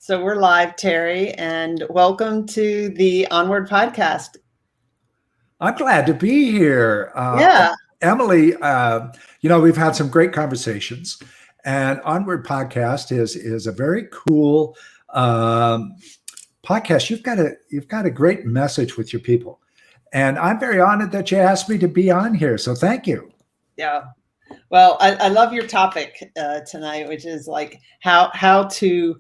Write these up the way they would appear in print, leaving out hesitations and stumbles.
So we're live, Terry, and welcome to the Onward podcast. I'm glad to be here. Yeah. Emily, we've had some great conversations, and Onward podcast is a very cool podcast. You've got a great message with your people, and I'm very honored that you asked me to be on here. So thank you. Yeah. Well, I love your topic tonight, which is like how to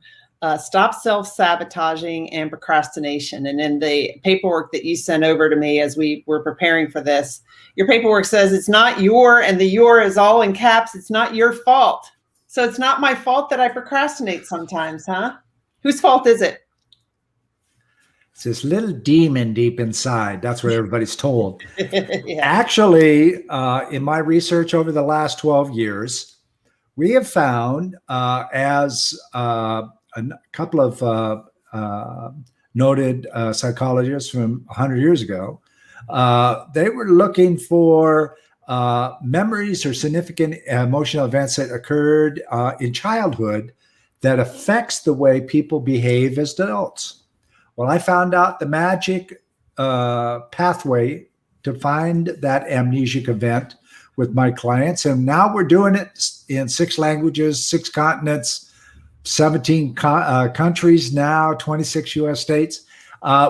stop self-sabotaging and procrastination. And in the paperwork that you sent over to me as we were preparing for this, your paperwork says it's not your, and the your is all in caps. It's not your fault. So it's not my fault that I procrastinate sometimes, huh? Whose fault is it? It's this little demon deep inside. That's what everybody's told. Yeah. Actually, in my research over the last 12 years, we have found as a couple of noted psychologists from 100 years ago, they were looking for memories or significant emotional events that occurred in childhood that affects the way people behave as adults. Well, I found out the magic pathway to find that amnesic event with my clients. And now we're doing it in 6 languages, 6 continents, 17 countries now, 26 US states,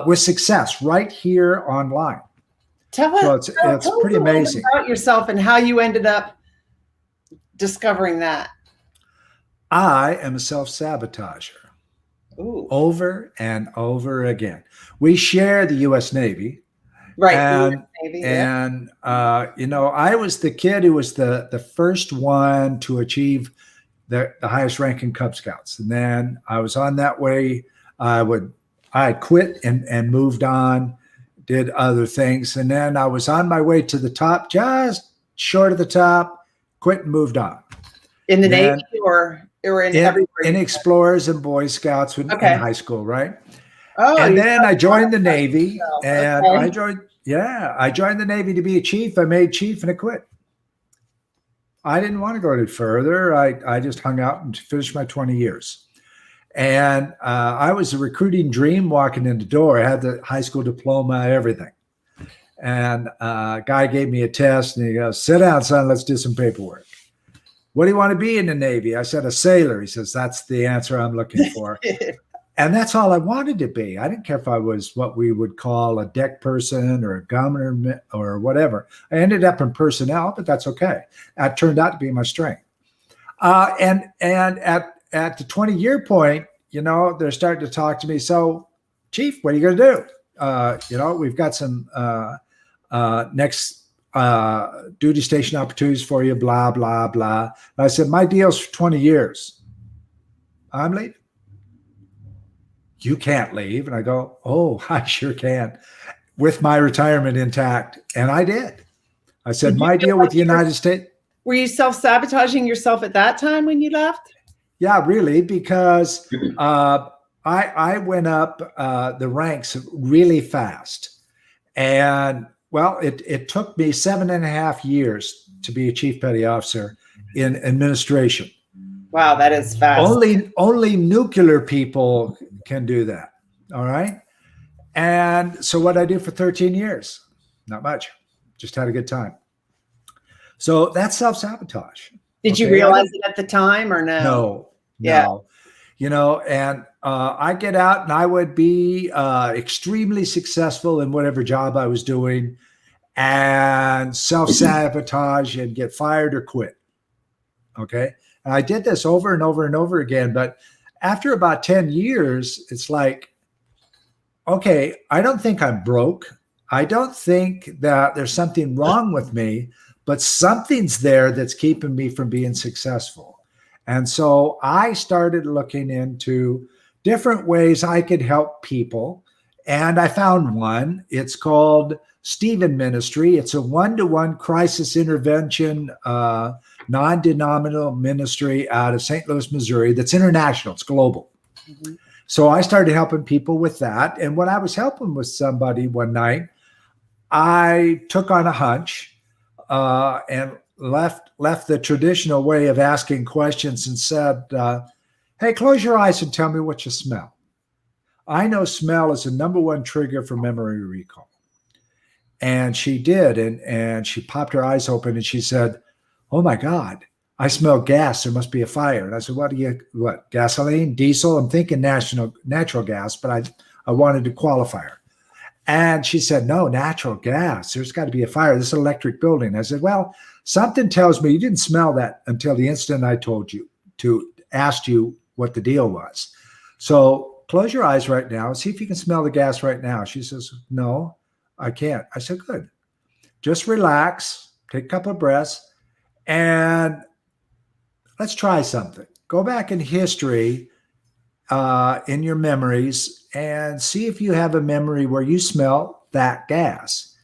with success right here online. Tell us pretty amazing about yourself and how you ended up discovering that. I am a self-sabotager. Ooh. Over and over again. We share the US Navy. Right. And I was the kid who was the first one to achieve the highest rank in Cub Scouts. And then I was on that way. I quit and moved on, did other things. And then I was on my way to the top, just short of the top, quit and moved on. In the Navy or in Explorers and Boy Scouts in high school, right? Oh, and then I joined the Navy, and I joined the Navy to be a chief. I made chief and I quit. I didn't want to go any further. I just hung out and finished my 20 years. And I was a recruiting dream walking in the door. I had the high school diploma, everything. And a guy gave me a test and he goes, "Sit down, son, let's do some paperwork." "What do you want to be in the Navy?" I said, "A sailor." He says, "That's the answer I'm looking for." And that's all I wanted to be. I didn't care if I was what we would call a deck person or a gunner or whatever. I ended up in personnel, but that's okay. That turned out to be my strength. And at the 20-year point, they're starting to talk to me. "So, Chief, what are you going to do? We've got some next duty station opportunities for you, blah, blah, blah." And I said, "My deal's for 20 years. I'm leaving." "You can't leave." And I go, "Oh, I sure can," with my retirement intact. And I did. I said, "My deal with the United States." Were you self-sabotaging yourself at that time when you left? Yeah, really, because I went up the ranks really fast. And well, it took me 7.5 years to be a chief petty officer in administration. Wow, that is fast. Only nuclear people can do that. All right. And so what I do for 13 years, not much, just had a good time. So that's self-sabotage. Did you realize it at the time or no? No. Yeah. And I get out and I would be extremely successful in whatever job I was doing and self-sabotage and get fired or quit. Okay. And I did this over and over and over again. But after about 10 years, it's like, okay, I don't think I'm broke. I don't think that there's something wrong with me, but something's there that's keeping me from being successful. And so I started looking into different ways I could help people. And I found one. It's called Stephen Ministry. It's a one-to-one crisis intervention, non-denominational ministry out of St. Louis, Missouri, that's international. It's global. Mm-hmm. So I started helping people with that. And when I was helping with somebody one night, I took on a hunch and left the traditional way of asking questions and said, Hey, close your eyes and tell me what you smell. I know smell is the number one trigger for memory recall. And she did. And she popped her eyes open and she said, oh my God, I smell gas. There must be a fire. And I said, what, gasoline, diesel? I'm thinking natural gas, but I wanted to qualify her. And she said, no, natural gas. There's got to be a fire. This is an electric building. I said, well, something tells me you didn't smell that until the instant I asked you what the deal was. So close your eyes right now. See if you can smell the gas right now. She says, no, I can't. I said, good. Just relax, take a couple of breaths, and let's try something. Go back in history, in your memories, and see if you have a memory where you smell that gas.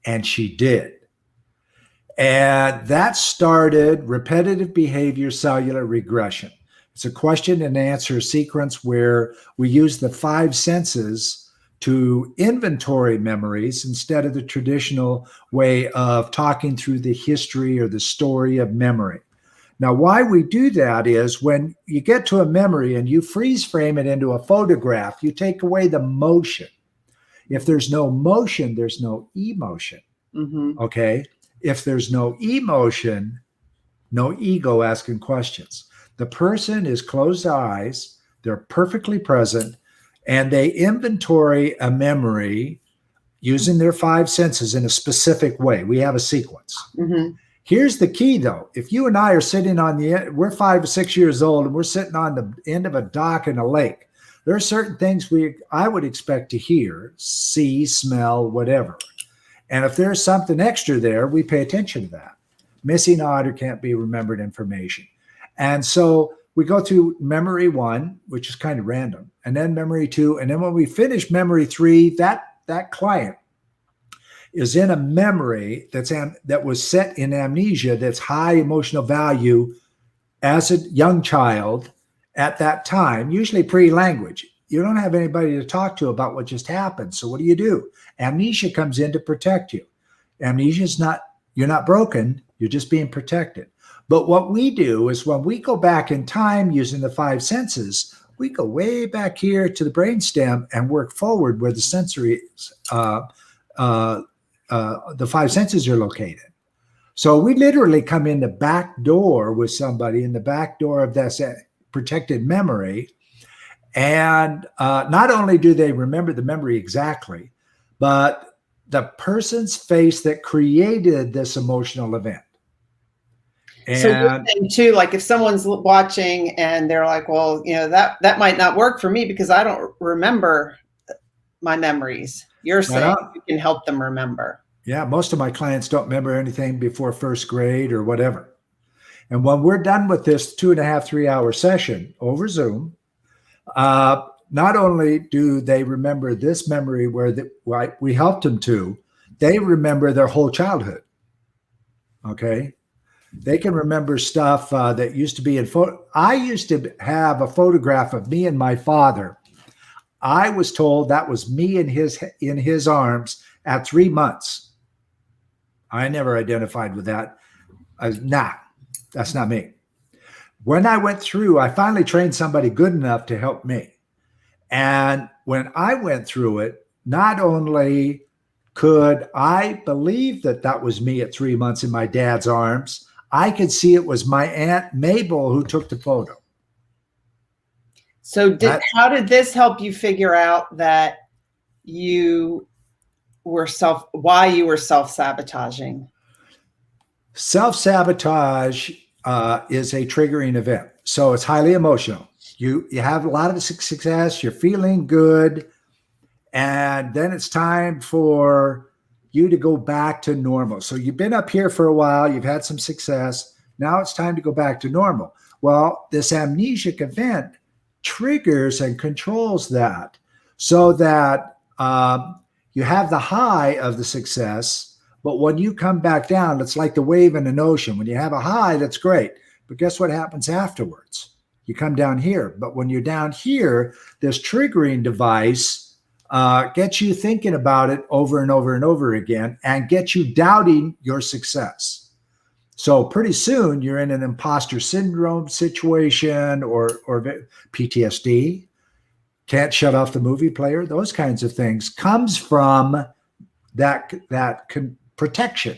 And she did. And that started repetitive behavior cellular regression. It's a question and answer sequence where we use the 5 senses to inventory memories instead of the traditional way of talking through the history or the story of memory. Now, why we do that is when you get to a memory and you freeze frame it into a photograph, you take away the motion. If there's no motion, there's no emotion. Mm-hmm. Okay? If there's no emotion, no ego asking questions. The person is closed eyes, they're perfectly present, and they inventory a memory using their 5 senses in a specific way. We have a sequence. Mm-hmm. Here's the key, though. If you and I are sitting on we're 5 or 6 years old, and we're sitting on the end of a dock in a lake, there are certain things I would expect to hear, see, smell, whatever. And if there's something extra there, we pay attention to that. Missing out or can't be remembered information. And so we go through memory 1, which is kind of random, and then memory 2. And then when we finish memory 3, that client is in a memory that was set in amnesia that's high emotional value as a young child at that time, usually pre-language. You don't have anybody to talk to about what just happened. So what do? Amnesia comes in to protect you. Amnesia is you're not broken, you're just being protected. But what we do is when we go back in time using the 5 senses, we go way back here to the brainstem and work forward where the sensory, the 5 senses are located. So we literally come in the back door with somebody in the back door of that protected memory. And not only do they remember the memory exactly, but the person's face that created this emotional event. And so you're saying too, like if someone's watching and they're like, well, that might not work for me because I don't remember my memories. You're saying you can help them remember. Yeah, most of my clients don't remember anything before 1st grade or whatever. And when we're done with this 2.5, 3-hour session over Zoom, not only do they remember this memory where we helped them to, they remember their whole childhood. Okay? They can remember stuff that used to be in photo. I used to have a photograph of me and my father. I was told that was me in his arms at 3 months. I never identified with that. Nah, that's not me. When I went through, I finally trained somebody good enough to help me. And when I went through it, not only could I believe that was me at 3 months in my dad's arms, I could see it was my Aunt Mabel who took the photo. So how did this help you figure out that you were why you were self-sabotaging? Self-sabotage is a triggering event. So it's highly emotional. You have a lot of success, you're feeling good, and then it's time for you to go back to normal. So you've been up here for a while, you've had some success. Now it's time to go back to normal. Well, this amnesic event triggers and controls that so that you have the high of the success, but when you come back down, it's like the wave in an ocean. When you have a high, that's great. But guess what happens afterwards? You come down here. But when you're down here, this triggering device gets you thinking about it over and over and over again and gets you doubting your success. So pretty soon you're in an imposter syndrome situation or PTSD, can't shut off the movie player. Those kinds of things comes from that protection.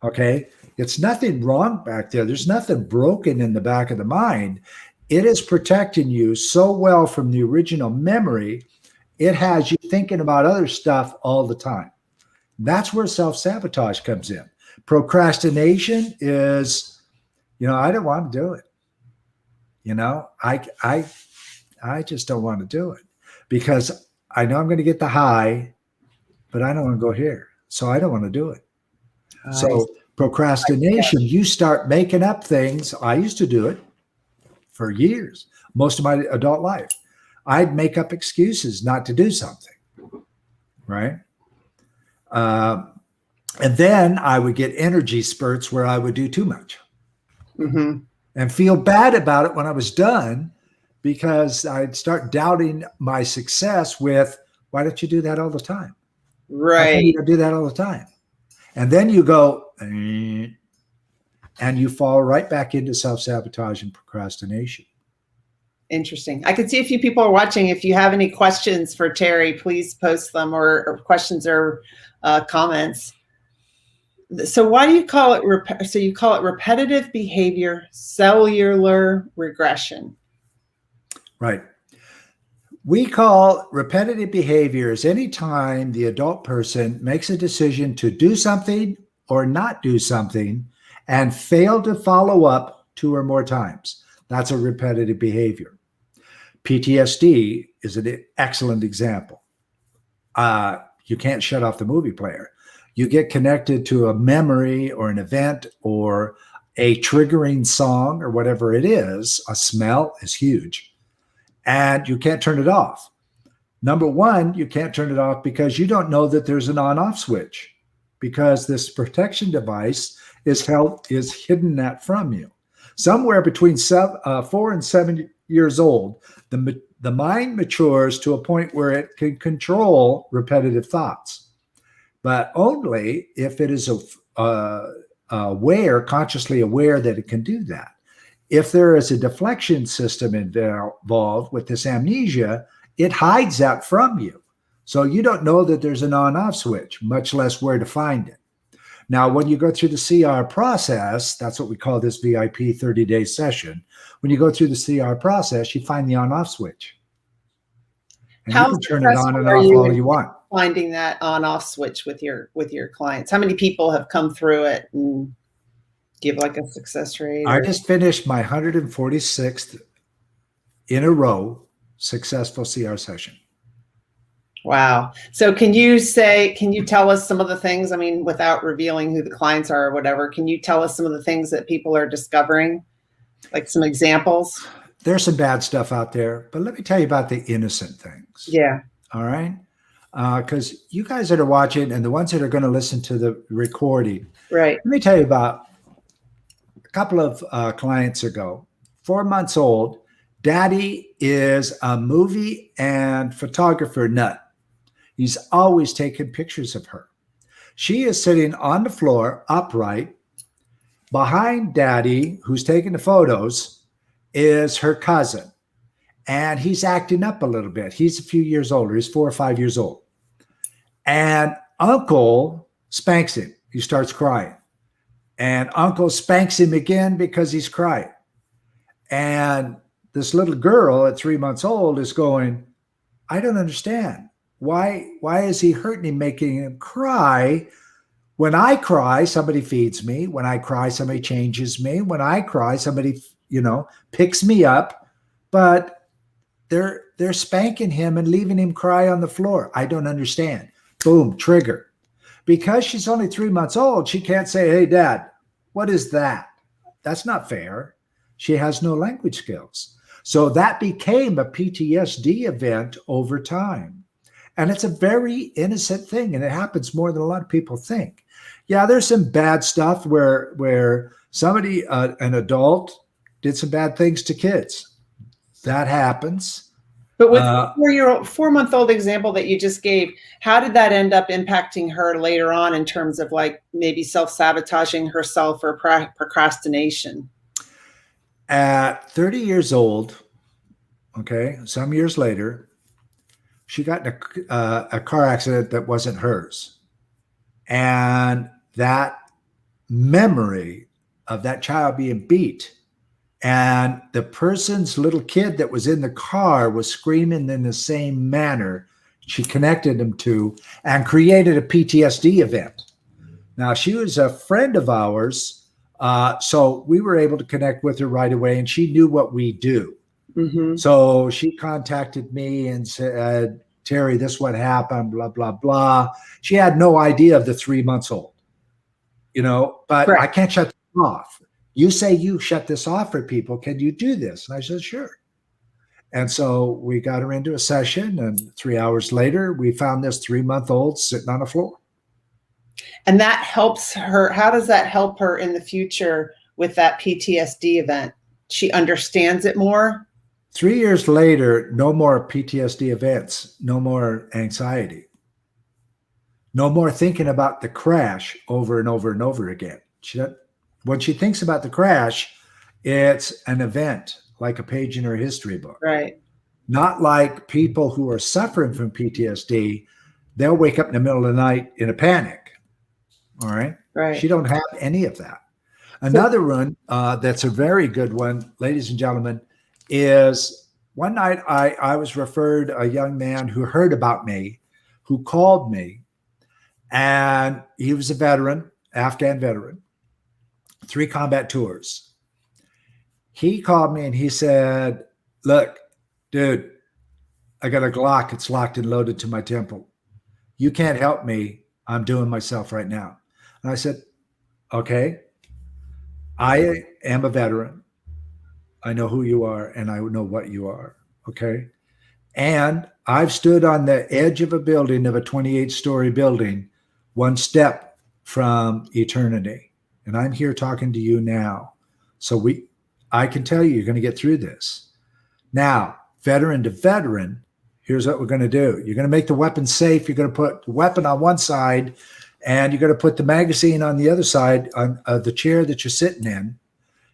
Okay. It's nothing wrong back there. There's nothing broken in the back of the mind. It is protecting you so well from the original memory. It has you thinking about other stuff all the time. That's where self-sabotage comes in. Procrastination is, I don't want to do it. I just don't want to do it because I know I'm going to get the high, but I don't want to go here. So I don't want to do it. So procrastination, you start making up things. I used to do it for years, most of my adult life. I'd make up excuses not to do something, right? And then I would get energy spurts where I would do too much and feel bad about it when I was done because I'd start doubting my success with, why don't you do that all the time? Right. You do that all the time. And then you go, and you fall right back into self-sabotage and procrastination. Interesting. I can see a few people are watching. If you have any questions for Terry, please post them or questions or comments. So why do you call it? So you call it repetitive behavior, cellular regression. Right. We call repetitive behaviors anytime the adult person makes a decision to do something or not do something and fail to follow up 2 or more times. That's a repetitive behavior. PTSD is an excellent example. You can't shut off the movie player. You get connected to a memory or an event or a triggering song or whatever it is. A smell is huge. And you can't turn it off. Number one, you can't turn it off because you don't know that there's an on-off switch because this protection device is hidden that from you. Somewhere between 4 and 7 years old, the mind matures to a point where it can control repetitive thoughts, but only if it is consciously aware that it can do that. If there is a deflection system involved with this amnesia, it hides that from you. So you don't know that there's an on-off switch, much less where to find it. Now, when you go through the CR process, that's what we call this VIP 30-day session. When you go through the CR process, you find the on-off switch. And you can turn it on and off all you want. Finding that on-off switch with your clients. How many people have come through it and give like a success rate? I just finished my 146th in a row successful CR session. Wow. So can you tell us some of the things, I mean, without revealing who the clients are or whatever, can you tell us some of the things that people are discovering? Like some examples? There's some bad stuff out there, but let me tell you about the innocent things. Yeah. All right. Because you guys that are watching and the ones that are going to listen to the recording. Right. Let me tell you about a couple of clients ago, 4 months old. Daddy is a movie and photographer nut. He's always taking pictures of her. She is sitting on the floor upright. Behind Daddy, who's taking the photos, is her cousin. And he's acting up a little bit. He's a few years older. He's 4 or 5 years old. And Uncle spanks him. He starts crying. And Uncle spanks him again because he's crying. And this little girl at 3 months old is going, I don't understand. Why is he hurting him, making him cry? When I cry, somebody feeds me. When I cry, somebody changes me. When I cry, somebody, picks me up. But they're spanking him and leaving him cry on the floor. I don't understand. Boom, trigger. Because she's only 3 months old, she can't say, hey, Dad, what is that? That's not fair. She has no language skills. So that became a PTSD event over time. And it's a very innocent thing, and it happens more than a lot of people think. Yeah, there's some bad stuff where somebody, an adult, did some bad things to kids. That happens. But with the 4-month-old example that you just gave, how did that end up impacting her later on in terms of like maybe self-sabotaging herself or procrastination? At 30 years old, okay, some years later, she got in a car accident that wasn't hers. And that memory of that child being beat and the person's little kid that was in the car was screaming in the same manner, she connected them to and created a PTSD event. Now, she was a friend of ours, so we were able to connect with her right away, and she knew what we do. Mm-hmm. So she contacted me and said, Terry, this is what happened, blah, blah, blah. She had no idea of the 3 months old, but Right. I can't shut this off. You say you shut this off for people. Can you do this? And I said, sure. And so we got her into a session, and 3 hours later, we found this 3-month-old sitting on the floor. And that helps her. How does that help her in the future with that PTSD event? She understands it more? 3 years later, no more PTSD events, no more anxiety, no more thinking about the crash over and over and over again. When she thinks about the crash, it's an event, like a page in her history book. Right. Not like people who are suffering from PTSD, they'll wake up in the middle of the night in a panic. All right. Right. She don't have any of that. Another one that's a very good one, ladies and gentlemen, is one night I was referred a young man who heard about me, who called me, and he was a veteran, Afghan veteran, 3 combat tours. He called me and he said, look, dude, I got a Glock. It's locked and loaded to my temple. You can't help me. I'm doing myself right now. And I said, okay, I am a veteran. I know who you are and I know what you are. Okay. And I've stood on the edge of a building, of a 28-story building, 1 step from eternity. And I'm here talking to you now. So I can tell you, you're going to get through this. Now, veteran to veteran, here's what we're going to do. You're going to make the weapon safe. You're going to put the weapon on one side, and you're going to put the magazine on the other side on the chair that you're sitting in.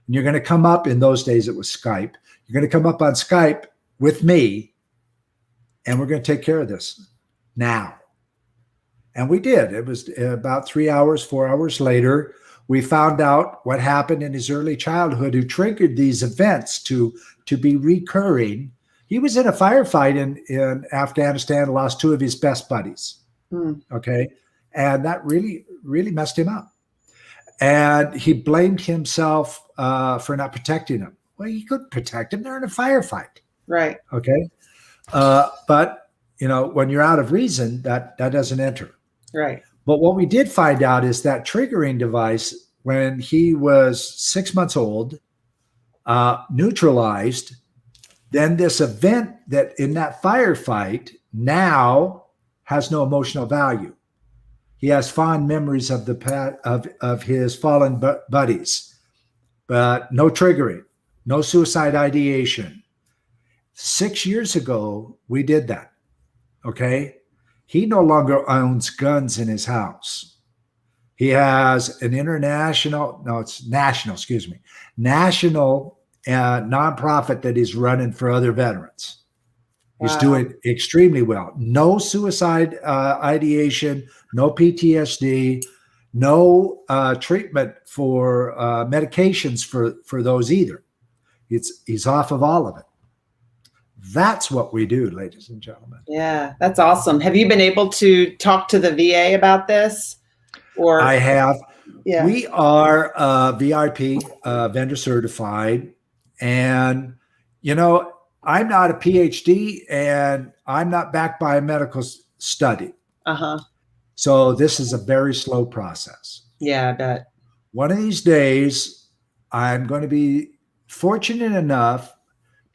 And you're going to come up, in those days it was Skype. You're going to come up on Skype with me, and we're going to take care of this now. And we did. It was about 3 hours, 4 hours later, we found out what happened in his early childhood, who triggered these events to be recurring. He was in a firefight in Afghanistan, lost 2 of his best buddies. Okay. And that really, really messed him up. And he blamed himself for not protecting him. Well, he couldn't protect him. They're in a firefight. Right. Okay. But, when you're out of reason, that doesn't enter. Right. But what we did find out is that triggering device, when he was 6 months old, neutralized, then this event that in that firefight now has no emotional value. He has fond memories of of his fallen buddies, but no triggering, no suicide ideation. 6 years ago, we did that. Okay. He no longer owns guns in his house. He has an national nonprofit that he's running for other veterans. He's doing extremely well. No suicide ideation, no PTSD, no treatment for medications for those either. He's off of all of it. That's what we do, ladies and gentlemen. Yeah, that's awesome. Have you been able to talk to the VA about this? Or I have. Yeah. We are VIP, vendor certified. And, I'm not a PhD and I'm not backed by a medical study. Uh-huh. So this is a very slow process. Yeah, I bet. One of these days, I'm going to be fortunate enough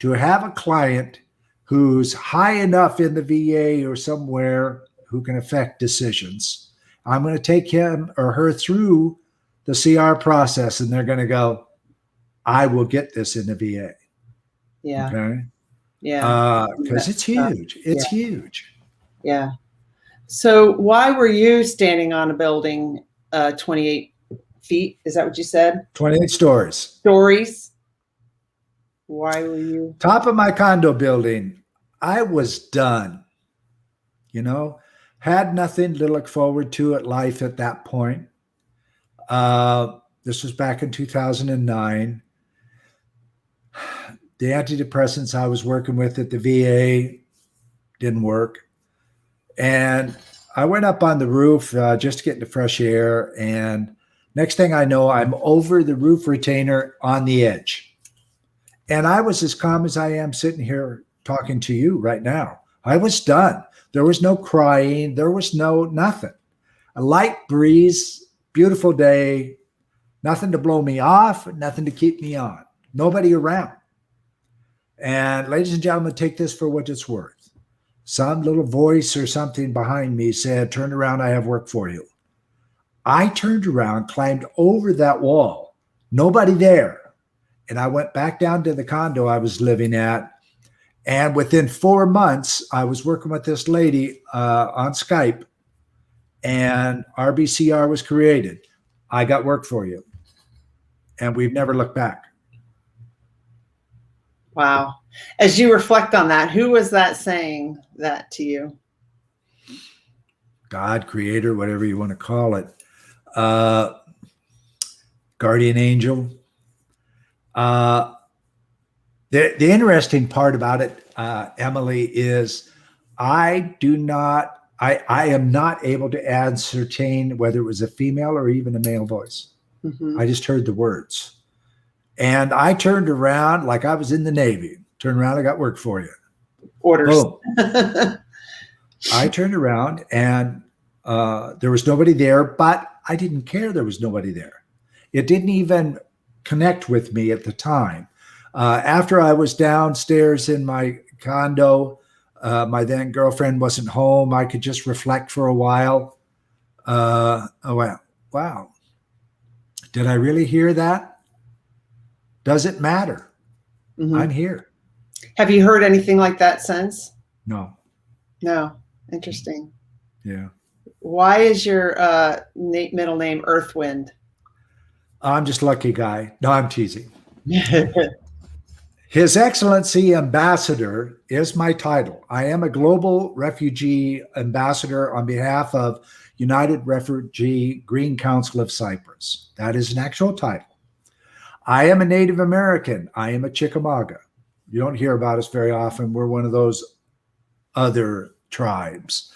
to have a client who's high enough in the VA or somewhere who can affect decisions. I'm going to take him or her through the CR process, and they're going to go, I will get this in the VA. Yeah. Okay. Yeah. Because it's huge. It's huge. Yeah. So why were you standing on a building 28 feet? Is that what you said? 28 stories. Stories. Why were you? Top of my condo building. I was done. You know, had nothing to look forward to at life at that point. This was back in 2009. The antidepressants I was working with at the VA didn't work. And I went up on the roof just to get into fresh air. And next thing I know, I'm over the roof retainer on the edge. And I was as calm as I am sitting here talking to you right now. I was done. There was no crying. There was nothing. A light breeze, beautiful day, nothing to blow me off, nothing to keep me on, nobody around. And ladies and gentlemen, take this for what it's worth. Some little voice or something behind me said, turn around, I have work for you. I turned around, climbed over that wall, nobody there. And I went back down to the condo I was living at. And within 4 months, I was working with this lady on Skype, and RBCR was created. I got work for you. And we've never looked back. Wow. As you reflect on that, who was that saying that to you? God, creator, whatever you want to call it. Guardian angel. The interesting part about it, Emily, is I am not able to ascertain whether it was a female or even a male voice. Mm-hmm. I just heard the words. And I turned around like I was in the Navy. Turned around, I got work for you. Orders. Boom. I turned around and there was nobody there, but I didn't care there was nobody there. It didn't even connect with me at the time. After I was downstairs in my condo, my then girlfriend wasn't home. I could just reflect for a while. I went, wow, did I really hear that? Does it matter? Mm-hmm. I'm here. Have you heard anything like that since? No. No. Interesting. Yeah. Why is your middle name Earthwind? I'm just a lucky guy. No, I'm teasing. His Excellency Ambassador is my title. I am a global refugee ambassador on behalf of United Refugee Green Council of Cyprus. That is an actual title. I am a Native American. I am a Chickamauga. You don't hear about us very often. We're one of those other tribes.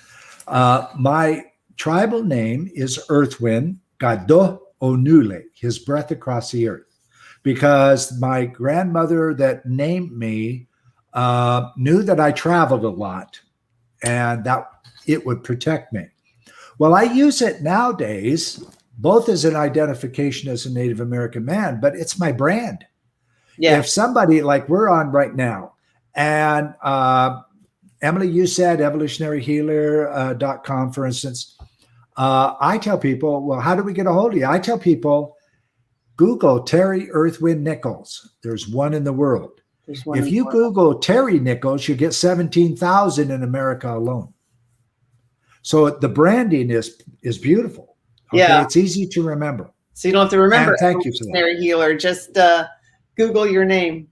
My tribal name is Earthwind, Gado Onule, his breath across the earth, because my grandmother that named me knew that I traveled a lot and that it would protect me. Well, I use it nowadays both as an identification as a Native American man, but it's my brand. Yeah. If somebody like we're on right now, and Emily, you said evolutionaryhealer.com, for instance, I tell people, well, how do we get a hold of you? I tell people, Google Terry Earthwind Nichols. There's one in the world. If you Google Terry Nichols, you get 17,000 in America alone. So the branding is beautiful. Okay, yeah, it's easy to remember. So you don't have to remember. And thank you for that. Terry Healer. Just Google your name,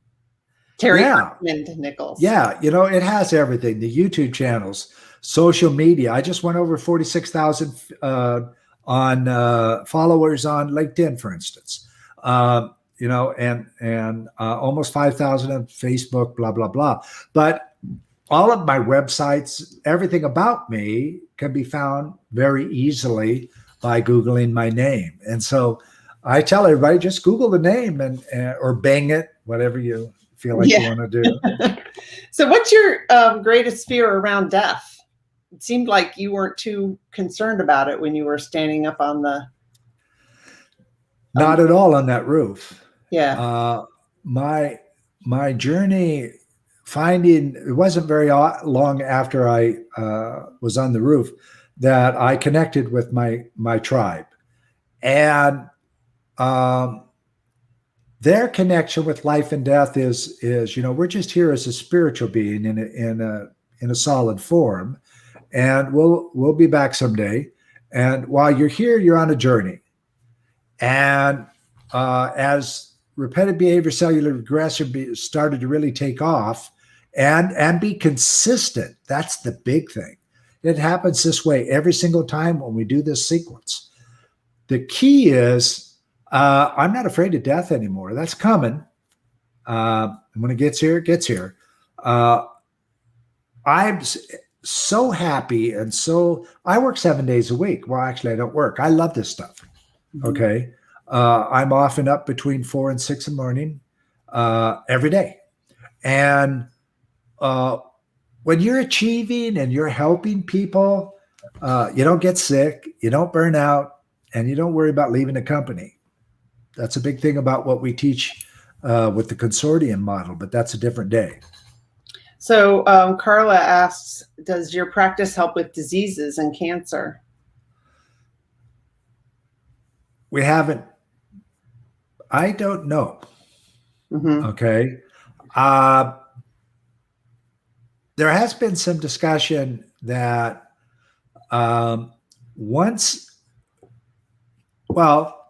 Terry Nichols. Yeah, you know, it has everything. The YouTube channels, social media. I just went over 46,000 on followers on LinkedIn, for instance. You know, and almost 5,000 on Facebook. Blah blah blah. But all of my websites, everything about me, can be found very easily by Googling my name. And so I tell everybody, just Google the name and or bang it, whatever you feel like you want to do. So what's your greatest fear around death? It seemed like you weren't too concerned about it when you were standing up on the... Not at all on that roof. Yeah. My journey finding, it wasn't very long after I was on the roof that I connected with my tribe. And their connection with life and death is, we're just here as a spiritual being in a solid form, and we'll be back someday. And while you're here, you're on a journey. And as repetitive behavior cellular regression started to really take off and be consistent, that's the big thing. It happens this way every single time when we do this sequence. The key is I'm not afraid of death anymore. That's coming. When it gets here, it gets here. I'm so happy. And so I work 7 days a week. Well, actually, I don't work. I love this stuff. Mm-hmm. Okay. I'm often up between 4 and 6 in the morning every day. And when you're achieving and you're helping people, you don't get sick, you don't burn out, and you don't worry about leaving the company. That's a big thing about what we teach with the consortium model, but that's a different day. So Carla asks, does your practice help with diseases and cancer? We haven't. I don't know. Mm-hmm. Okay. There has been some discussion that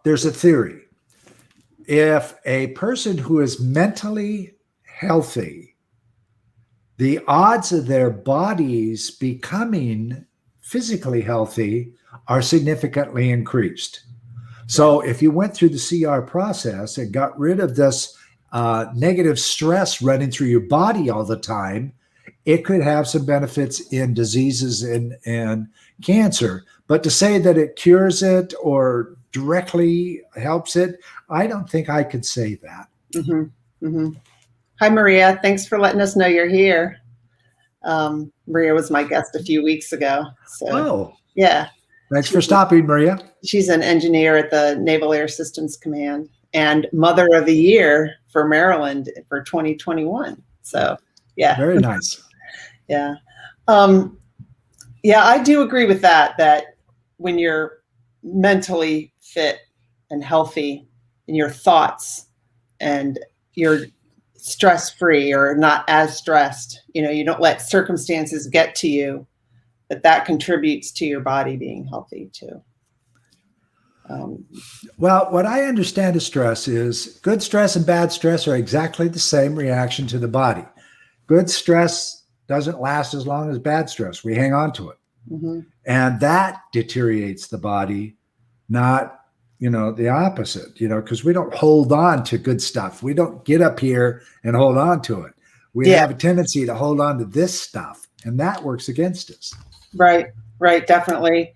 there's a theory. If a person who is mentally healthy, the odds of their bodies becoming physically healthy are significantly increased. So if you went through the CR process and got rid of this negative stress running through your body all the time, it could have some benefits in diseases and cancer. But to say that it cures it or directly helps it, I don't think I could say that. Mm-hmm. Mm-hmm. Hi, Maria. Thanks for letting us know you're here. Maria was my guest a few weeks ago. So, yeah. Thanks for stopping, Maria. She's an engineer at the Naval Air Systems Command and Mother of the Year for Maryland for 2021. So, yeah. Very nice. Yeah. Yeah, I do agree with that when you're mentally fit and healthy in your thoughts and you're stress-free or not as stressed, you don't let circumstances get to you, that contributes to your body being healthy too. Well, what I understand of stress is good stress and bad stress are exactly the same reaction to the body. Good stress doesn't last as long as bad stress. We hang on to it. Mm-hmm. And that deteriorates the body, not, the opposite, because we don't hold on to good stuff. We don't get up here and hold on to it. We have a tendency to hold on to this stuff, and that works against us. Right, definitely.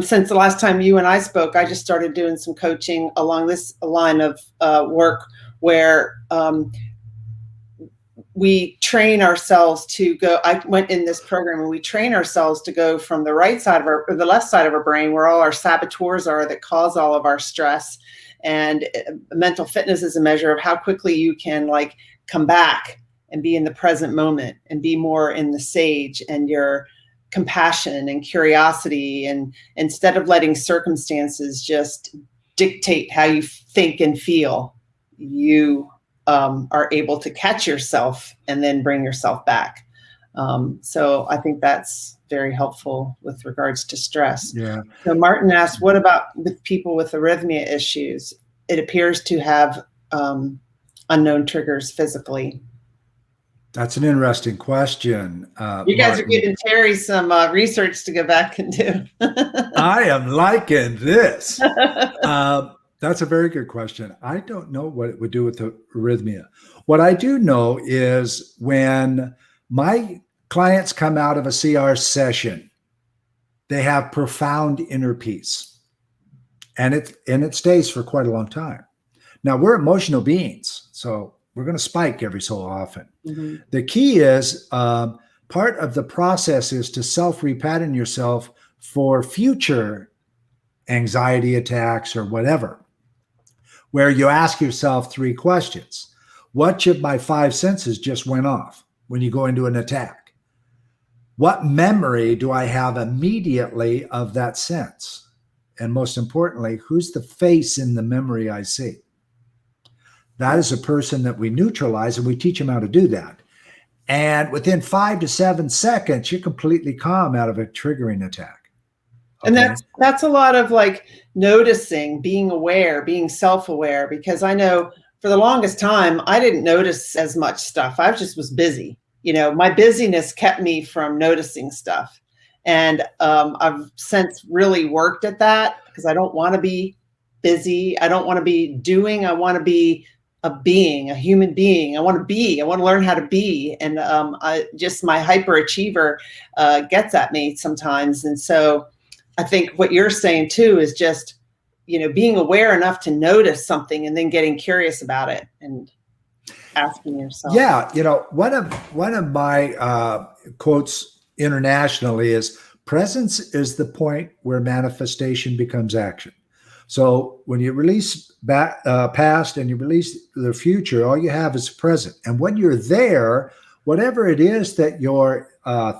Since the last time you and I spoke, I just started doing some coaching along this line of work where we train ourselves to go. I went in this program and we train ourselves to go from the right side of the left side of our brain, where all our saboteurs are that cause all of our stress. And mental fitness is a measure of how quickly you can come back and be in the present moment and be more in the sage and your compassion and curiosity. And instead of letting circumstances just dictate how you think and feel, you are able to catch yourself and then bring yourself back. So I think that's very helpful with regards to stress. Yeah. So Martin asked, what about with people with arrhythmia issues? It appears to have unknown triggers physically. That's an interesting question. You guys Martin. Are giving Terry some research to go back and do. I am liking this. That's a very good question. I don't know what it would do with the arrhythmia. What I do know is when my clients come out of a CR session, they have profound inner peace, and it stays for quite a long time. Now, we're emotional beings, so we're going to spike every so often. Mm-hmm. The key is part of the process is to self-repattern yourself for future anxiety attacks or whatever, where you ask yourself 3 questions. Which of my 5 senses just went off when you go into an attack? What memory do I have immediately of that sense? And most importantly, who's the face in the memory I see? That is a person that we neutralize, and we teach them how to do that. And within 5 to 7 seconds, you're completely calm out of a triggering attack. Okay? And that's a lot of like noticing, being aware, being self-aware, because I know for the longest time, I didn't notice as much stuff. I just was busy. You know, my busyness kept me from noticing stuff. And I've since really worked at that, because I don't want to be busy. I don't want to be doing. I want to be a being, a human being. I want to learn how to be. And just my hyperachiever gets at me sometimes. And so I think what you're saying too is just, you know, being aware enough to notice something and then getting curious about it and asking yourself. Yeah. You know, one of my quotes internationally is, presence is the point where manifestation becomes action. So when you release past and you release the future, all you have is present. And when you're there, whatever it is that you're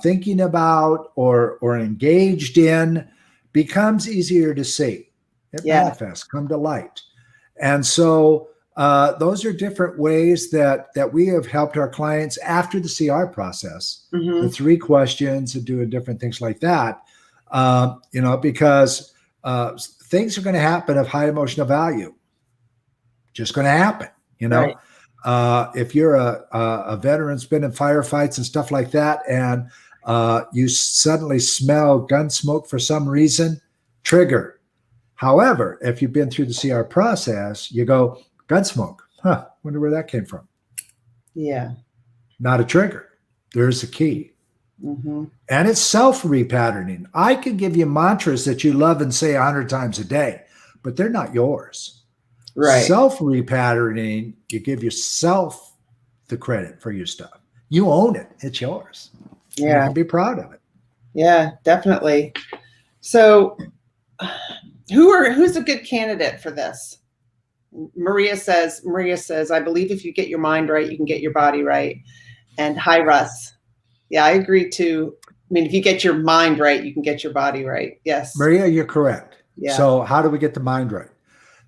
thinking about or engaged in becomes easier to see. It manifests, come to light. And so those are different ways that we have helped our clients after the CR process, the 3 questions and doing different things like that, you know, because things are going to happen of high emotional value. Just going to happen, you know. Right. If you're a veteran's been in firefights and stuff like that, and you suddenly smell gun smoke for some reason, trigger. However, if you've been through the CR process, you go, gunsmoke. Huh, wonder where that came from. Yeah. Not a trigger. There's a key. And it's self-repatterning. I can give you mantras that you love and say 100 times a day, but they're not yours. Right. Self-repatterning, you give yourself the credit for your stuff. You own it. It's yours. Yeah. You can be proud of it. Yeah, definitely. So who's a good candidate for this? Maria says, I believe if you get your mind right, you can get your body right. And hi, Russ. Yeah, I agree too. I mean, if you get your mind right, you can get your body right. Yes. Maria, you're correct. Yeah. So how do we get the mind right?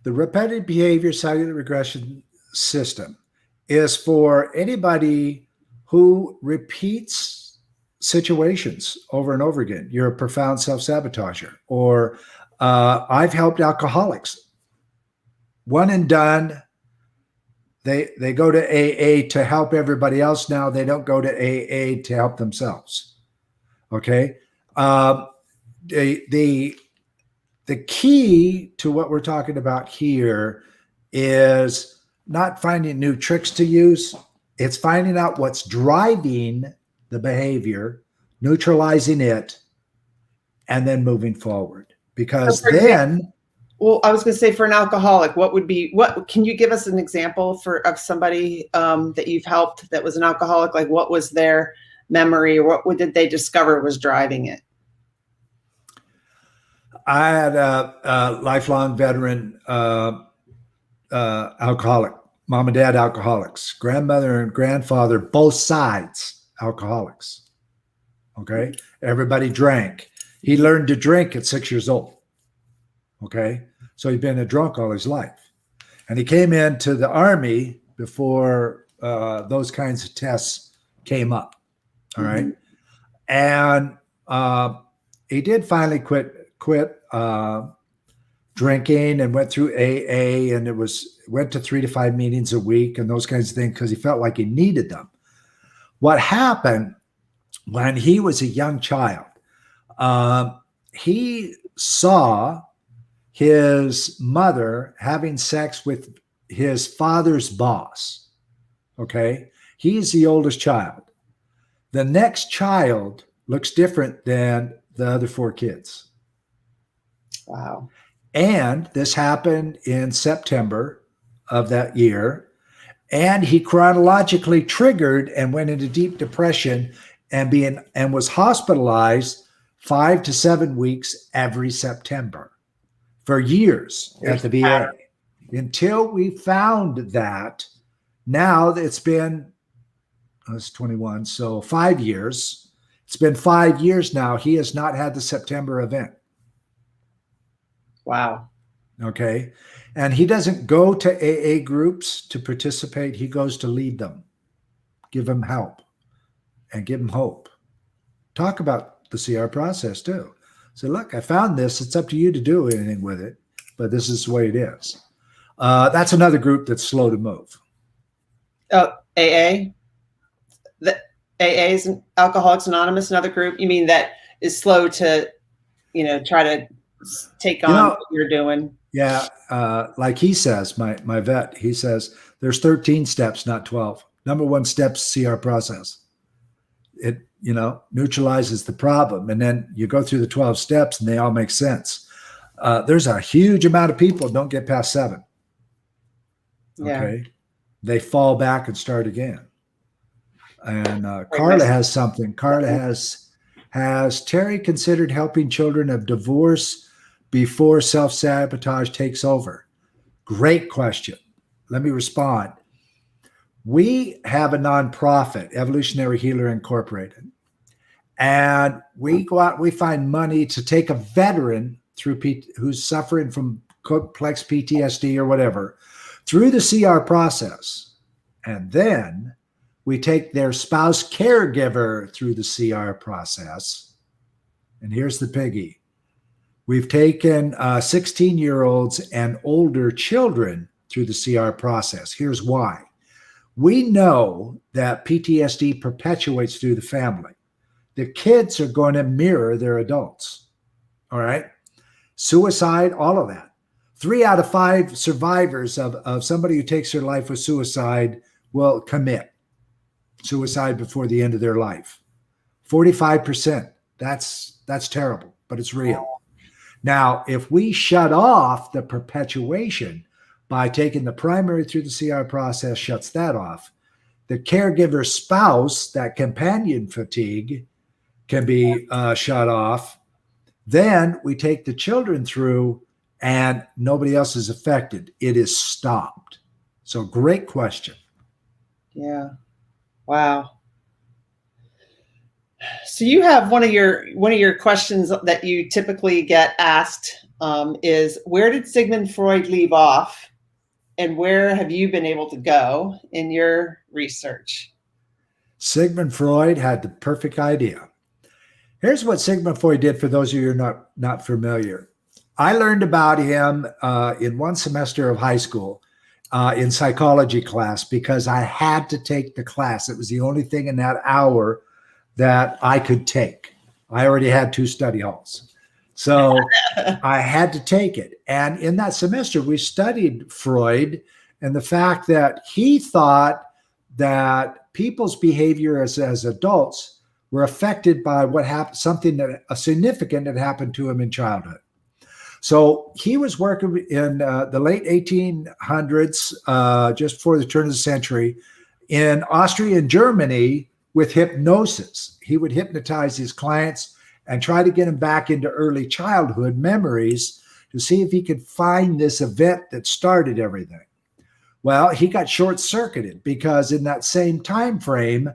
The repetitive behavior cellular regression system is for anybody who repeats situations over and over again. You're a profound self-sabotager, or I've helped alcoholics. One and done. They go to AA to help everybody else. Now they don't go to AA to help themselves. Okay. The key to what we're talking about here is not finding new tricks to use. It's finding out what's driving the behavior, neutralizing it, and then moving forward. Because then, well, I was going to say, for an alcoholic, what can you give us an example of somebody that you've helped that was an alcoholic? Like, what was their memory, or what did they discover was driving it? I had a lifelong veteran alcoholic, mom and dad alcoholics, grandmother and grandfather, both sides alcoholics. Okay. Everybody drank. He learned to drink at 6 years old. Okay. So he'd been a drunk all his life. And he came into the Army before those kinds of tests came up. All right. And he did finally quit drinking and went through AA, and went to 3 to 5 meetings a week and those kinds of things because he felt like he needed them. What happened when he was a young child, he saw his mother having sex with his father's boss. Okay. He's the oldest child. The next child looks different than the other 4 kids. Wow. And this happened in September of that year. And he chronologically triggered and went into deep depression and was hospitalized 5 to 7 weeks every September for years at the VA, until we found that. Now it's been, I was 21, so 5 years. It's been 5 years now. He has not had the September event. Wow. Okay. And he doesn't go to AA groups to participate. He goes to lead them, give them help, and give them hope. Talk about the CR process too. So look, I found this. It's up to you to do anything with it, but this is the way it is. That's another group that's slow to move. Oh, AA? The AA is Alcoholics Anonymous, another group? You mean that is slow to, try to take on what you're doing? Yeah. Like he says, my vet, he says, there's 13 steps, not 12. Number one step's CR process. It, neutralizes the problem. And then you go through the 12 steps and they all make sense. There's a huge amount of people don't get past 7. Okay. Yeah. They fall back and start again. And Carla has something. Carla has Terry considered helping children of divorce before self-sabotage takes over? Great question. Let me respond. We have a nonprofit, Evolutionary Healer Incorporated, and we go out, we find money to take a veteran through who's suffering from complex PTSD or whatever through the CR process. And then we take their spouse caregiver through the CR process. And here's the piggy. We've taken 16-year-olds and older children through the CR process. Here's why. We know that PTSD perpetuates through the family. The kids are going to mirror their adults. All right. Suicide, all of that. 3 out of 5 survivors of somebody who takes their life with suicide will commit suicide before the end of their life. 45%. That's terrible, but it's real. Now, if we shut off the perpetuation by taking the primary through the CR process, shuts that off, the caregiver spouse, that companion fatigue can be shut off. Then we take the children through and nobody else is affected. It is stopped. So great question. Yeah. Wow. So you have one of your questions that you typically get asked is, where did Sigmund Freud leave off, and where have you been able to go in your research? Sigmund Freud had the perfect idea. Here's what Sigmund Freud did for those of you who are not familiar. I learned about him in one semester of high school in psychology class because I had to take the class. It was the only thing in that hour that I could take. I already had 2 study halls. So I had to take it. And in that semester, we studied Freud and the fact that he thought that people's behavior as adults were affected by what happened, something that significant that happened to him in childhood. So he was working in the late 1800s, just before the turn of the century, in Austria and Germany with hypnosis. He would hypnotize his clients and try to get them back into early childhood memories to see if he could find this event that started everything. Well, he got short-circuited because in that same time frame,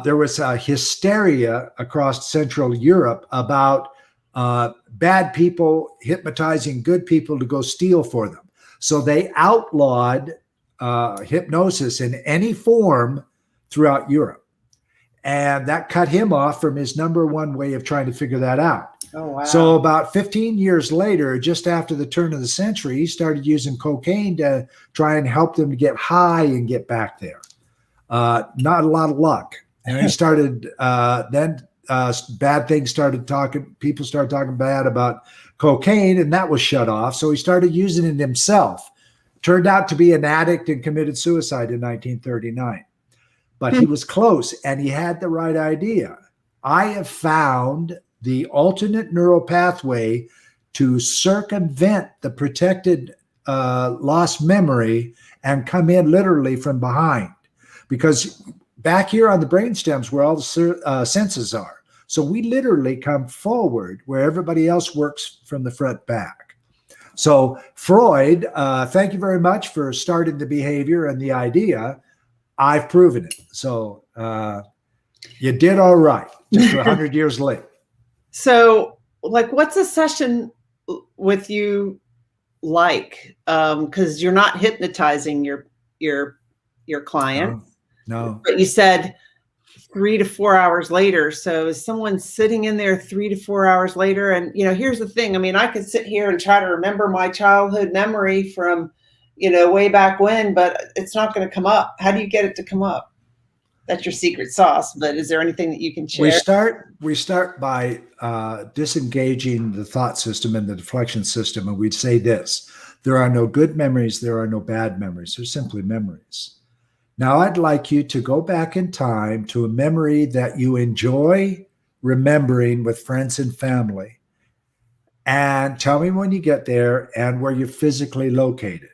there was a hysteria across Central Europe about bad people hypnotizing good people to go steal for them. So they outlawed hypnosis in any form throughout Europe. And that cut him off from his number one way of trying to figure that out. Oh, wow. So about 15 years later, just after the turn of the century, he started using cocaine to try and help them to get high and get back there. Not a lot of luck. And he started, then bad things started talking, people started talking bad about cocaine, and that was shut off. So he started using it himself. Turned out to be an addict and committed suicide in 1939. But he was close and he had the right idea. I have found the alternate neural pathway to circumvent the protected lost memory and come in literally from behind. Because back here on the brain stems where all the senses are. So we literally come forward where everybody else works from the front back. So Freud, thank you very much for starting the behavior and the idea. I've proven it. So you did all right, just 100 years late. So like, what's a session with you like? Because you're not hypnotizing your client, No. but you said 3 to 4 hours later. So is someone sitting in there 3 to 4 hours later? And, here's the thing. I mean, I could sit here and try to remember my childhood memory from, way back when, but it's not going to come up. How do you get it to come up? That's your secret sauce. But is there anything that you can share? We start by disengaging the thought system and the deflection system. And we'd say this: there are no good memories. There are no bad memories. They're simply memories. Now, I'd like you to go back in time to a memory that you enjoy remembering with friends and family, and tell me when you get there and where you're physically located.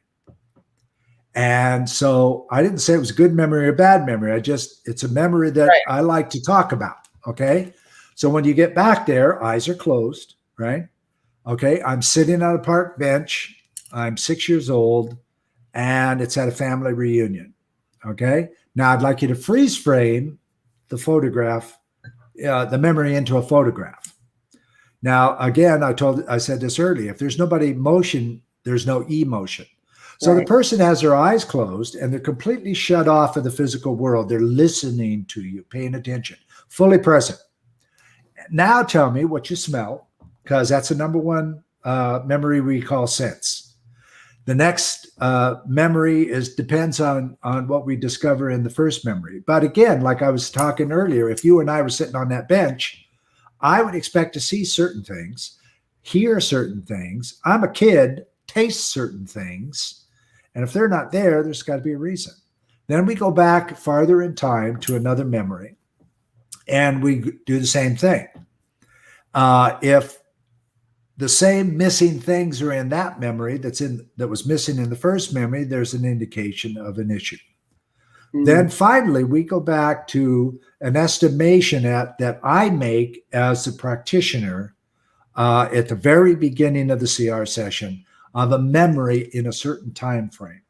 And so I didn't say it was a good memory or bad memory. It's a memory that right. I like to talk about. Okay. So when you get back there, eyes are closed, right? Okay. I'm sitting on a park bench. I'm 6 years old and it's at a family reunion. Okay. Now I'd like you to freeze frame the photograph, the memory into a photograph. Now, again, I said this earlier, if there's nobody motion, there's no emotion. So the person has their eyes closed and they're completely shut off of the physical world. They're listening to you, paying attention, fully present. Now tell me what you smell, because that's the number one memory recall sense. The next memory depends on what we discover in the first memory. But again, like I was talking earlier, if you and I were sitting on that bench, I would expect to see certain things, hear certain things. I'm a kid, taste certain things. And if they're not there, there's got to be a reason. Then we go back farther in time to another memory and we do the same thing. If the same missing things are in that memory that was missing in the first memory, there's an indication of an issue. Mm-hmm. Then finally, we go back to an estimation that I make as the practitioner at the very beginning of the CR session of a memory in a certain time frame.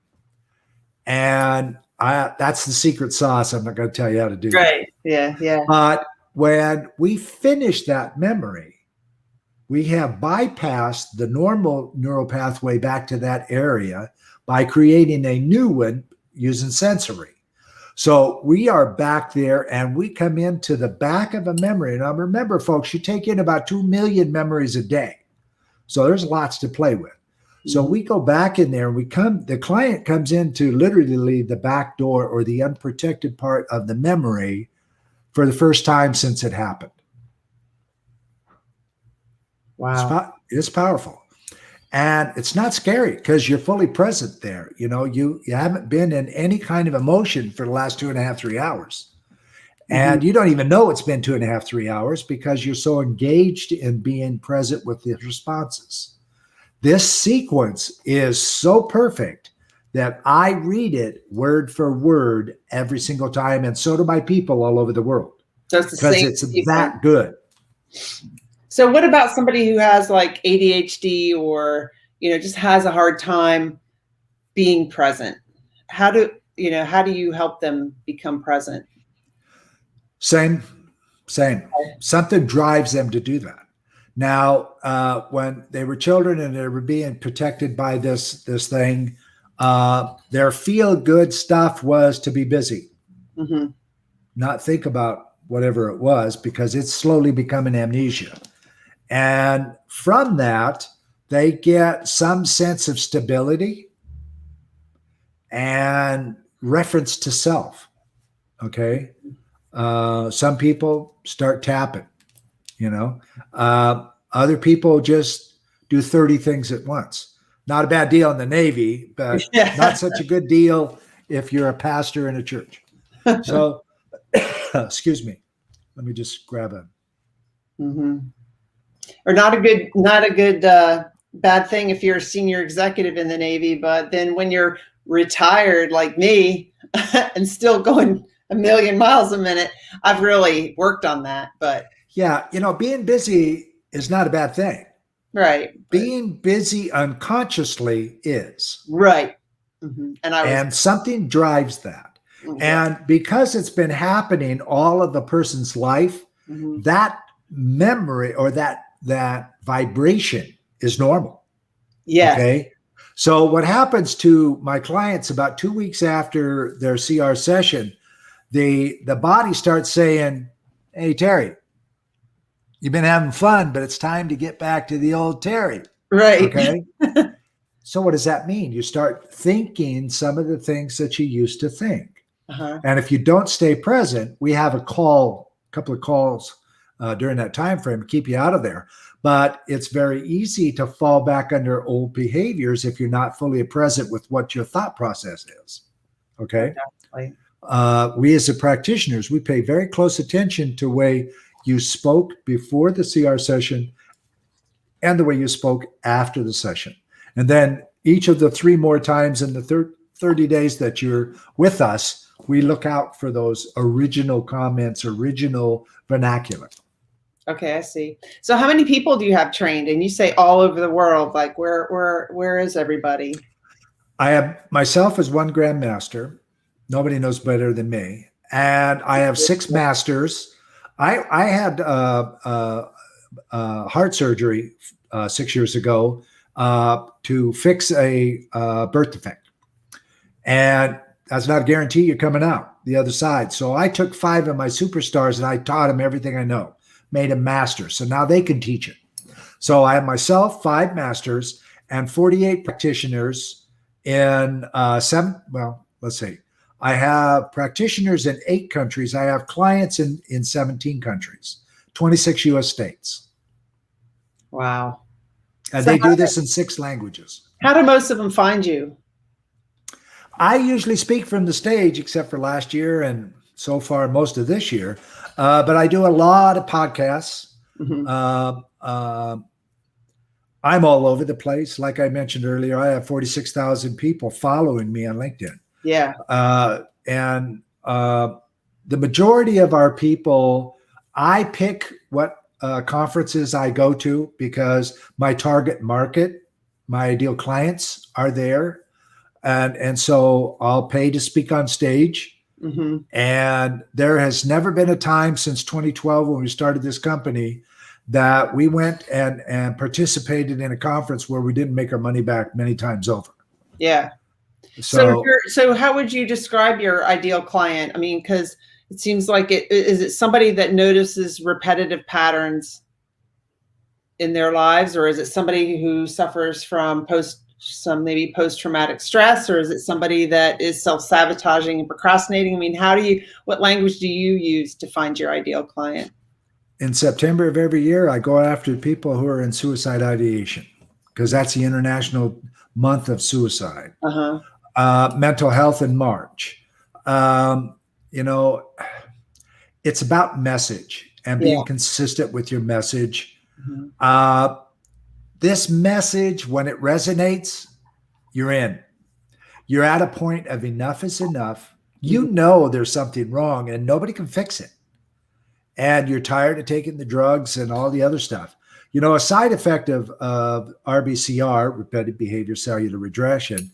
And that's the secret sauce. I'm not going to tell you how to do right. That. Yeah. But when we finish that memory, we have bypassed the normal neural pathway back to that area by creating a new one using sensory. So we are back there and we come into the back of a memory. Now remember, folks, you take in about 2 million memories a day. So there's lots to play with. So we go back in there and the client comes into literally the back door or the unprotected part of the memory for the first time since it happened. Wow. It's powerful. And it's not scary because you're fully present there. You haven't been in any kind of emotion for the last 2.5, 3 hours. And you don't even know it's been 2.5, 3 hours because you're so engaged in being present with the responses. This sequence is so perfect that I read it word for word every single time. And so do my people all over the world. So it's the same because it's that good. So what about somebody who has like ADHD or, just has a hard time being present? How do you help them become present? Same. Something drives them to do that. Now, when they were children and they were being protected by this thing, their feel-good stuff was to be busy, not think about whatever it was, because it's slowly becoming amnesia. And from that, they get some sense of stability and reference to self. Okay. Some people start tapping, other people just do 30 things at once. Not a bad deal in the Navy, but not such a good deal if you're a pastor in a church. So, excuse me. Let me just grab a. Or not a good bad thing if you're a senior executive in the Navy, but then when you're retired like me and still going a million miles a minute, I've really worked on that. But yeah, being busy is not a bad thing. Right. Being busy unconsciously is. Right. And something drives that. And because it's been happening all of the person's life, that memory or that vibration is normal. Yeah. Okay. So what happens to my clients about 2 weeks after their CR session, the body starts saying, hey, Terry, you've been having fun, but it's time to get back to the old Terry. Right. Okay. So what does that mean? You start thinking some of the things that you used to think. And if you don't stay present, we have a couple of calls during that time frame to keep you out of there. But it's very easy to fall back under old behaviors if you're not fully present with what your thought process is. Okay. Exactly. We as the practitioners, we pay very close attention to the way you spoke before the CR session and the way you spoke after the session. And then each of the 3 more times in the 30 days that you're with us, we look out for those original comments, original vernacular. Okay, I see. So how many people do you have trained? And you say all over the world, like where is everybody? I have myself as 1 grandmaster. Nobody knows better than me. And I have 6 masters. I had heart surgery 6 years ago to fix a birth defect. And that's not a guarantee you're coming out the other side. So I took 5 of my superstars and I taught them everything I know, made them masters. So now they can teach it. So I have myself, 5 masters, and 48 practitioners in 7, well, let's see. I have practitioners in 8 countries. I have clients in 17 countries, 26 US states. Wow. And so they do this in 6 languages. How do most of them find you? I usually speak from the stage, except for last year and so far most of this year. But I do a lot of podcasts. I'm all over the place. Like I mentioned earlier, I have 46,000 people following me on LinkedIn. Yeah. And the majority of our people, I pick what conferences I go to because my target market, my ideal clients are there. And so I'll pay to speak on stage. And there has never been a time since 2012 when we started this company that we went and participated in a conference where we didn't make our money back many times over. Yeah. So how would you describe your ideal client? I mean, because it seems like is it somebody that notices repetitive patterns in their lives, or is it somebody who suffers from maybe post-traumatic stress, or is it somebody that is self-sabotaging and procrastinating? I mean, what language do you use to find your ideal client? In September of every year, I go after people who are in suicide ideation because that's the international month of suicide. Mental health in March. It's about message and being consistent with your message. This message, when it resonates, you're in. You're at a point of enough is enough. You know there's something wrong and nobody can fix it. And you're tired of taking the drugs and all the other stuff. A side effect of RBCR, repetitive behavior cellular regression,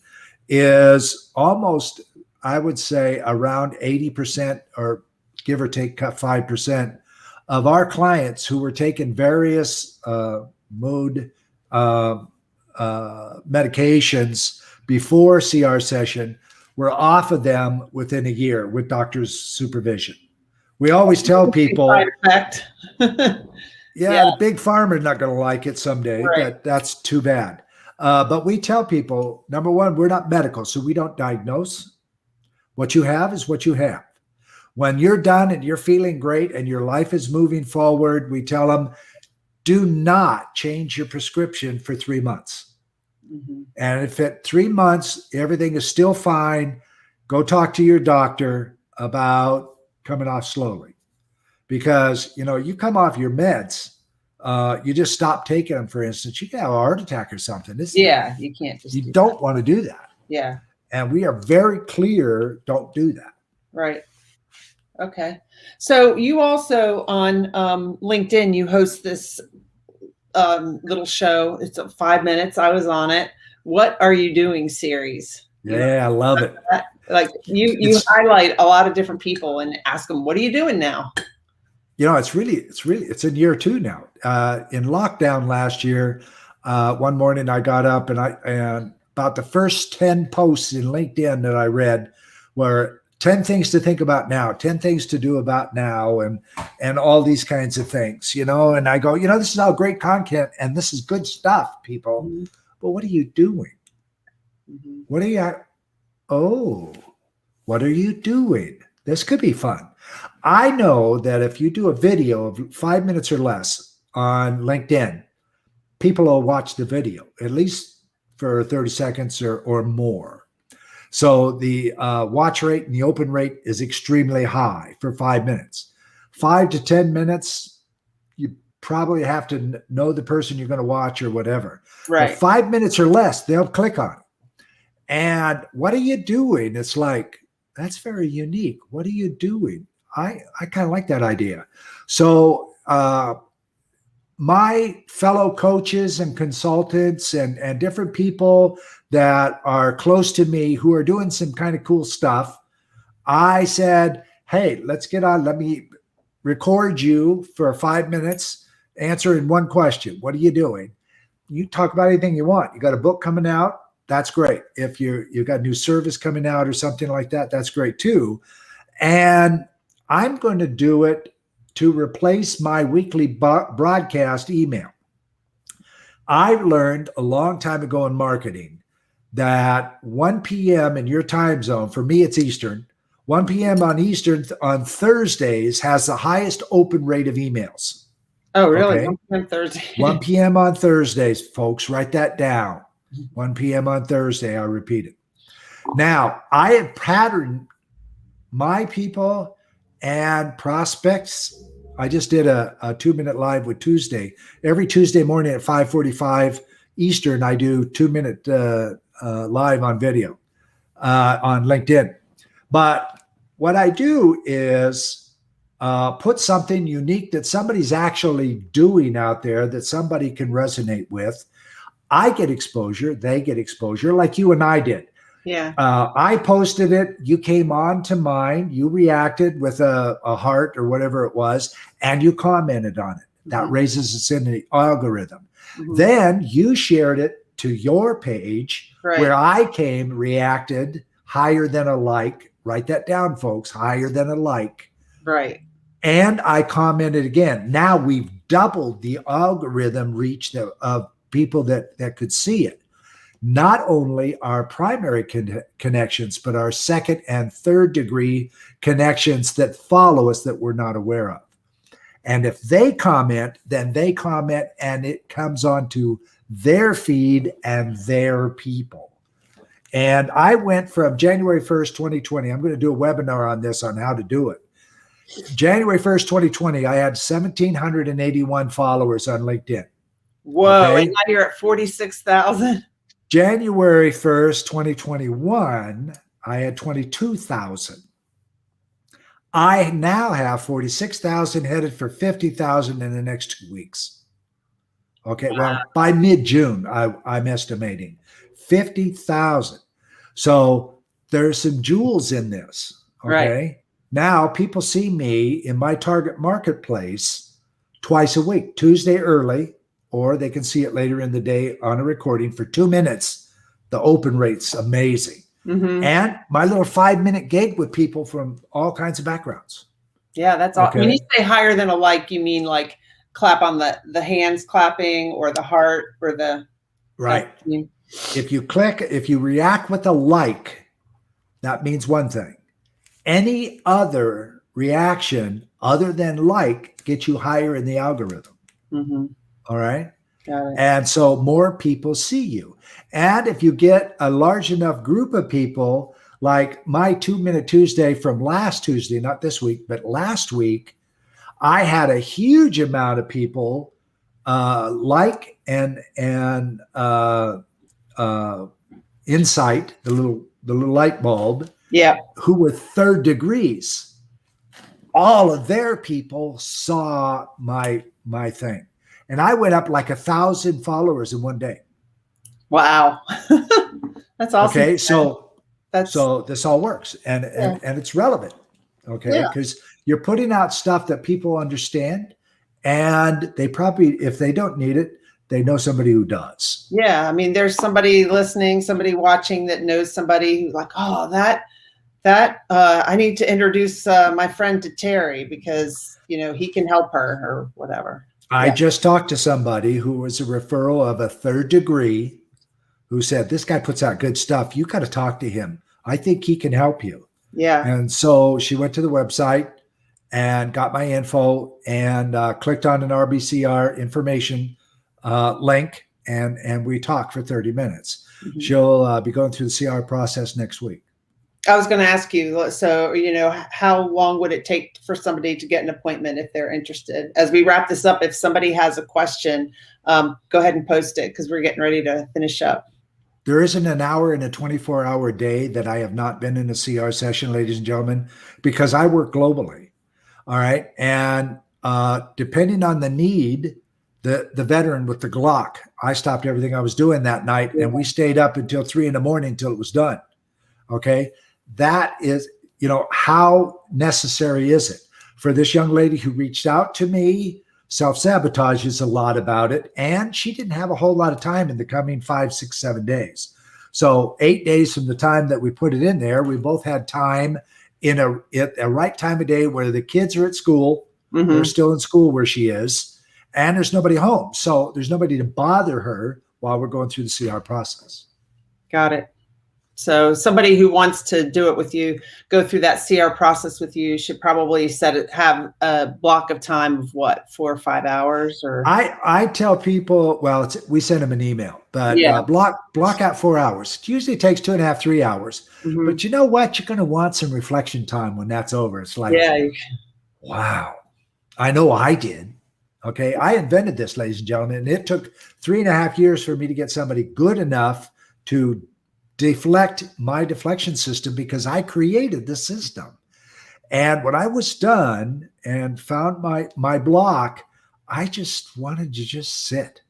is almost, I would say, around 80% or give or take 5% of our clients who were taking various mood medications before CR session were off of them within a year with doctor's supervision. We always tell people, side effect. the big pharma is not going to like it someday, but that's too bad. But we tell people, number one, we're not medical, so we don't diagnose. What you have is what you have. When you're done and you're feeling great and your life is moving forward, we tell them, do not change your prescription for 3 months. And if at 3 months, everything is still fine, go talk to your doctor about coming off slowly. Because, you come off your meds, you just stop taking them, for instance, you can have a heart attack or something. You can't just you don't want to do that. Yeah. And we are very clear, don't do that. Right. Okay. So you also on LinkedIn, you host this little show. It's 5 minutes. I was on it. What Are You Doing series? Yeah, I love it. Like you highlight a lot of different people and ask them, what are you doing now? It's in year 2 now. In lockdown last year, one morning I got up and about the first 10 posts in LinkedIn that I read were 10 things to think about now, 10 things to do about now, and all these kinds of things, you know. And I go, you know, this is all great content and this is good stuff, people. Mm-hmm. But what are you doing? Mm-hmm. What are you doing? This could be fun. I know that if you do a video of 5 minutes or less on LinkedIn, people will watch the video at least for 30 seconds or more. So the watch rate and the open rate is extremely high for 5 minutes. 5 to 10 minutes, you probably have to know the person you're going to watch or whatever. Right. But 5 minutes or less, they'll click on it. And what are you doing? It's like, that's very unique. What are you doing? I kind of like that idea. So my fellow coaches and consultants and different people that are close to me who are doing some kind of cool stuff, I said, hey, let's get on. Let me record you for 5 minutes, answering one question. What are you doing? You talk about anything you want. You got a book coming out? That's great. If you've got a new service coming out or something like that, that's great too. And I'm going to do it to replace my weekly broadcast email. I learned a long time ago in marketing that 1 p.m. in your time zone, for me it's Eastern, 1 p.m. on Eastern on Thursdays has the highest open rate of emails. Oh, really? Okay? 1 p.m. Thursday. 1 p.m. on Thursdays, folks, write that down. 1 p.m. on Thursday, I'll repeat it. Now, I have patterned my people and prospects. I just did a 2-minute live with Tuesday. Every Tuesday morning at 5:45 Eastern, I do 2-minute live on video on LinkedIn. But what I do is put something unique that somebody's actually doing out there that somebody can resonate with. I get exposure, they get exposure, like you and I did. Yeah. I posted it. You came on to mine. You reacted with a heart or whatever it was, and you commented on it. That mm-hmm. raises us in the algorithm. Mm-hmm. Then you shared it to your page, right, where I came, reacted, higher than a like. Write that down, folks. Higher than a like. Right. And I commented again. Now we've doubled the algorithm reach of people that could see it. Not only our primary connections, but our second and third degree connections that follow us that we're not aware of. And if they comment, then they comment and it comes onto their feed and their people. And I went from January 1st, 2020, I'm going to do a webinar on this, on how to do it. January 1st, 2020, I had 1,781 followers on LinkedIn. Whoa, okay? And now you're at 46,000. January 1st, 2021, I had 22,000. I now have 46,000 headed for 50,000 in the next 2 weeks. Okay, well, by mid-June, I'm estimating 50,000. So there's some jewels in this, okay? Right. Now people see me in my target marketplace twice a week, Tuesday early, or they can see it later in the day on a recording for 2 minutes. The open rate's amazing. Mm-hmm. And my little 5-minute gig with people from all kinds of backgrounds. Yeah, that's all. Okay. When you say higher than a like, you mean like clap on the hands clapping or the heart or the... Right. If you react with a like, that means one thing. Any other reaction other than like gets you higher in the algorithm. Mm-hmm. All right. Got it. And so more people see you. And if you get a large enough group of people, like my 2-Minute Tuesday from last Tuesday, not this week, but last week, I had a huge amount of people like and insight, the little light bulb. Yeah. Who were third degrees. All of their people saw my thing. And I went up like 1,000 followers in one day. Wow. That's awesome. Okay, so this all works and it's relevant. Okay, because you're putting out stuff that people understand, and they probably, if they don't need it, they know somebody who does. Yeah. I mean, there's somebody listening, somebody watching that knows somebody who's like, oh, I need to introduce my friend to Terry because, he can help her or whatever. I just talked to somebody who was a referral of a 3rd degree who said, this guy puts out good stuff. You got to talk to him. I think he can help you. Yeah. And so she went to the website and got my info and clicked on an RBCR information link. And we talked for 30 minutes. Mm-hmm. She'll be going through the CR process next week. I was going to ask you, so, how long would it take for somebody to get an appointment if they're interested? As we wrap this up, if somebody has a question, go ahead and post it because we're getting ready to finish up. There isn't an hour in a 24-hour day that I have not been in a CR session, ladies and gentlemen, because I work globally. All right. And depending on the need, the veteran with the Glock, I stopped everything I was doing that night and we stayed up until 3 a.m. until it was done. Okay. That is, how necessary is it for this young lady who reached out to me? Self-sabotage is a lot about it. And she didn't have a whole lot of time in the coming 5, 6, 7 days. So 8 days from the time that we put it in there, we both had time in a right time of day where the kids are at school. Mm-hmm. They're still in school where she is. And there's nobody home. So there's nobody to bother her while we're going through the CR process. Got it. So somebody who wants to do it with you, go through that CR process with you, should probably have a block of time of what, 4 or 5 hours? Or I tell people, well, we send them an email, but block out 4 hours. It usually takes 2.5, 3 hours. Mm-hmm. But you know what? You're going to want some reflection time when that's over. It's like, wow, I know I did. Okay, I invented this, ladies and gentlemen, and it took 3.5 years for me to get somebody good enough to deflect my deflection system because I created the system. And when I was done and found my block, I just wanted to just sit.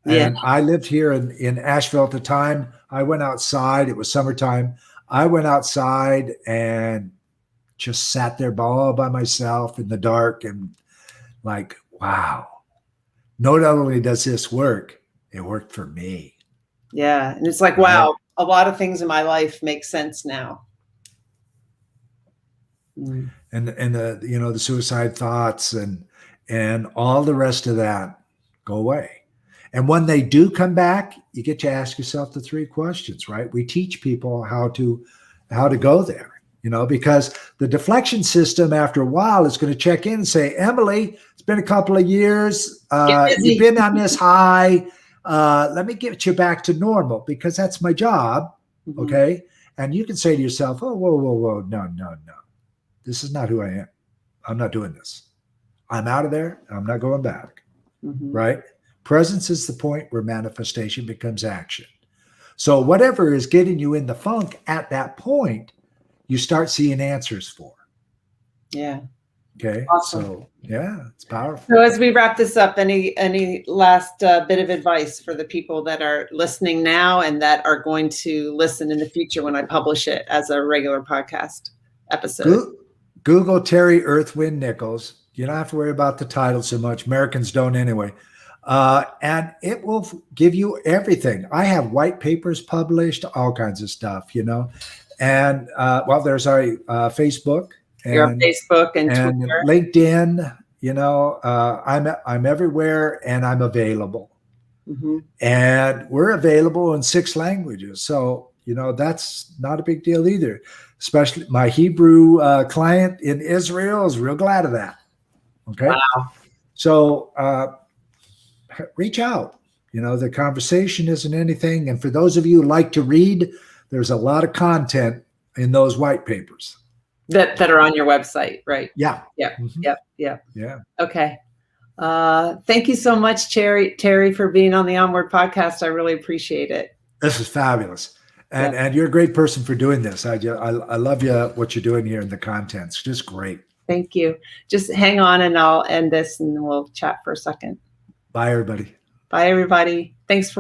Yeah. And I lived here in Asheville at the time. I went outside. It was summertime. I went outside and just sat there all by myself in the dark and like, wow, not only does this work, it worked for me. Yeah. And it's like, wow, a lot of things in my life make sense now. Mm. And the suicide thoughts and all the rest of that go away. And when they do come back, you get to ask yourself the 3 questions, right? We teach people how to go there, because the deflection system after a while is going to check in and say, Emily, it's been a couple of years. You've been on this high. Let me get you back to normal because that's my job. Mm-hmm. Okay. And you can say to yourself, oh, whoa. No. This is not who I am. I'm not doing this. I'm out of there. I'm not going back. Mm-hmm. Right. Presence is the point where manifestation becomes action. So whatever is getting you in the funk at that point, you start seeing answers for. Yeah. Okay. Awesome. So it's powerful. So as we wrap this up, any last bit of advice for the people that are listening now and that are going to listen in the future when I publish it as a regular podcast episode? Google Terry Earthwind Nichols. You don't have to worry about the title so much. Americans don't anyway. And it will give you everything. I have white papers published, all kinds of stuff, And there's our Facebook. You're on Facebook and Twitter. LinkedIn, I'm everywhere and I'm available. Mm-hmm. And we're available in 6 languages. So, that's not a big deal either. Especially my Hebrew client in Israel is real glad of that. Okay. Wow. So reach out. The conversation isn't anything. And for those of you who like to read, there's a lot of content in those white papers. That are on your website, right? Yeah. Mm-hmm. Yep. Yeah. Okay. Thank you so much, Terry, for being on the Onward podcast. I really appreciate it. This is fabulous. And you're a great person for doing this. I love what you're doing here in the contents. Just great. Thank you. Just hang on and I'll end this and we'll chat for a second. Bye, everybody. Bye, everybody. Thanks for